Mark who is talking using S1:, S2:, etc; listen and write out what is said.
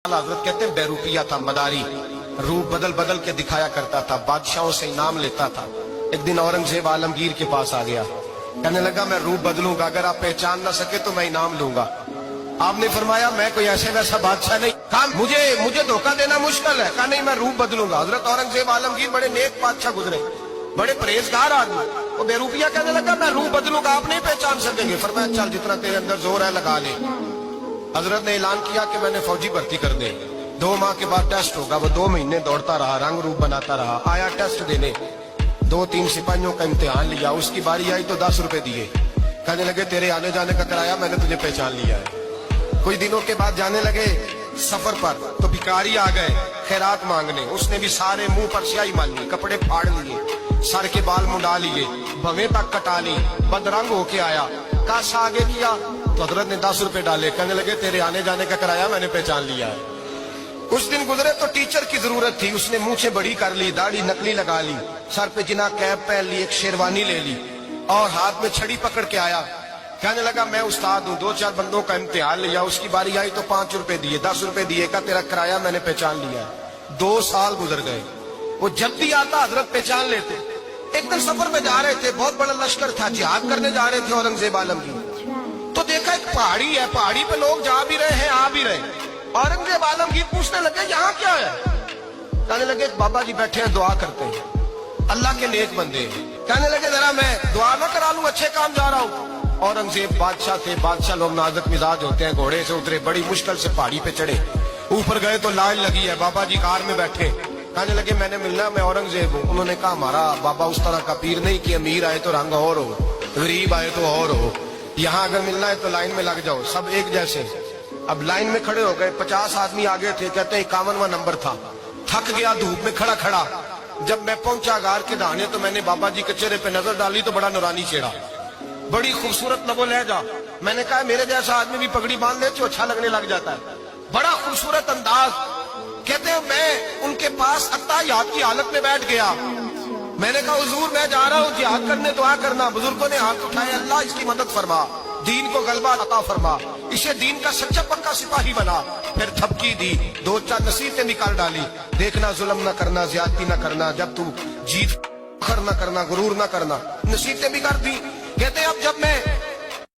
S1: हजरत कहते हैं बेरूपिया था, मदारी, रूप बदल बदल के दिखाया करता था, बादशाहों से इनाम लेता था। एक दिन औरंगजेब आलमगीर के पास आ गया, कहने लगा मैं रूप बदलूंगा, अगर आप पहचान ना सके तो मैं इनाम लूंगा। आपने फरमाया मैं कोई ऐसे वैसा बादशाह नहीं, कहा मुझे धोखा देना मुश्किल है, कहा नहीं मैं रूप बदलूंगा। हजरत औरंगजेब आलमगीर बड़े नेक बादशाह गुजरे, बड़े परहेजगार आदमी, वो बेरूपिया कहने लगा मैं रूप बदलूंगा, आप नहीं पहचान सकेंगे। फरमाया चल जितना तेरे अंदर जोर है लगा ले। हजरत ने ऐलान किया कि मैंने फौजी भर्ती कर दे, 2 माह के बाद टेस्ट होगा। वो 2 महीने दौड़ता रहा, रंग रूप बनाता रहा, आया टेस्ट देने, 2-3 सिपाहियों का इम्तिहान लिया, उसकी बारी आई तो 10 रुपए दिए, कहने लगे तेरे आने जाने का किराया मैंने तुझे पहचान लिया है। कुछ दिनों के बाद जाने लगे सफर पर, तो भिखारी आ गए खैरात मांगने, उसने भी सारे मुंह पर स्याही मार ली, कपड़े फाड़ लिए, सर के बाल मुंडा लिए, भवें तक कटा ली, बदरंग होके आया, काश आगे किया तो हजरत ने 10 रुपए डाले, कहने लगे तेरे आने जाने का किराया मैंने पहचान लिया है। कुछ दिन गुजरे तो टीचर की जरूरत थी, उसने मूछें बड़ी कर ली, दाढ़ी नकली लगा ली, सर पे जिना कैप पहन ली, एक शेरवानी ले ली और हाथ में छड़ी पकड़ के आया, कहने लगा मैं उस्ताद हूँ, 2-4 बंदों का इम्तिहान लिया, उसकी बारी आई तो 5 रुपए दिए, 10 रुपए दिए, का तेरा किराया मैंने पहचान लिया है। 2 साल गुजर गए, वो जब भी आता हजरत पहचान लेते। एक दिन सफर में जा रहे थे, बहुत बड़ा लश्कर था, जिहाद करने जा रहे थे औरंगजेब आलमगीर, तो देखा एक पहाड़ी है, पहाड़ी पे लोग जा भी रहे हैं आ भी रहे। औरंगजेब आलमगीर पूछने लगे यहाँ क्या है, कहने लगे बाबा जी बैठे हैं दुआ करते हैं, अल्लाह के नेक बंदे हैं। कहने लगे जरा मैं दुआ ना करा लूं, अच्छे काम जा रहा हूँ। औरंगजेब बादशाह थे, बादशाह लोग नाजुक मिजाज होते हैं, घोड़े से उतरे, बड़ी मुश्किल से पहाड़ी पे चढ़े, ऊपर गए तो लाइन लगी है, बाबा जी कार में बैठे, कहने लगे मैंने मिलना, मैं औरंगजेब हूँ। उन्होंने कहा हमारा बाबा उस तरह का पीर नहीं कि अमीर आए तो रंग और हो, गरीब आए तो और हो, यहाँ अगर मिलना है तो लाइन में लग जाओ, सब एक जैसे। अब लाइन में खड़े हो गए, 50 आदमी आगे थे, कहते हैं 51वां नंबर था, थक गया धूप में खड़ा खड़ा। जब मैं पहुंचा गार के दाने तो मैंने बाबा जी के चेहरे पे नजर डाली तो बड़ा नूरानी चेहरा, बड़ी खूबसूरत लबो लहजा। मैंने कहा मेरे जैसा आदमी भी पगड़ी बांध ले तो अच्छा लगने लग जाता है, बड़ा खूबसूरत अंदाज। कहते हैं मैं उनके पास अत्ताहियात की हालत में बैठ गया, मैंने कहा हुजूर मैं जा रहा हूँ जिहाद करने, दुआ करना। बुजुर्गों ने हाथ उठाए, अल्लाह इसकी मदद फरमा, दीन को गलबा अता फरमा, इसे दीन का सच्चा पक्का सिपाही बना। फिर थपकी दी, 2-4 नसीहतें निकाल डाली, देखना जुल्म न करना, ज्यादती न करना, जब तू जीत न करना, गुरूर न करना, नसीहतें भी कर दी। कहते अब जब मैं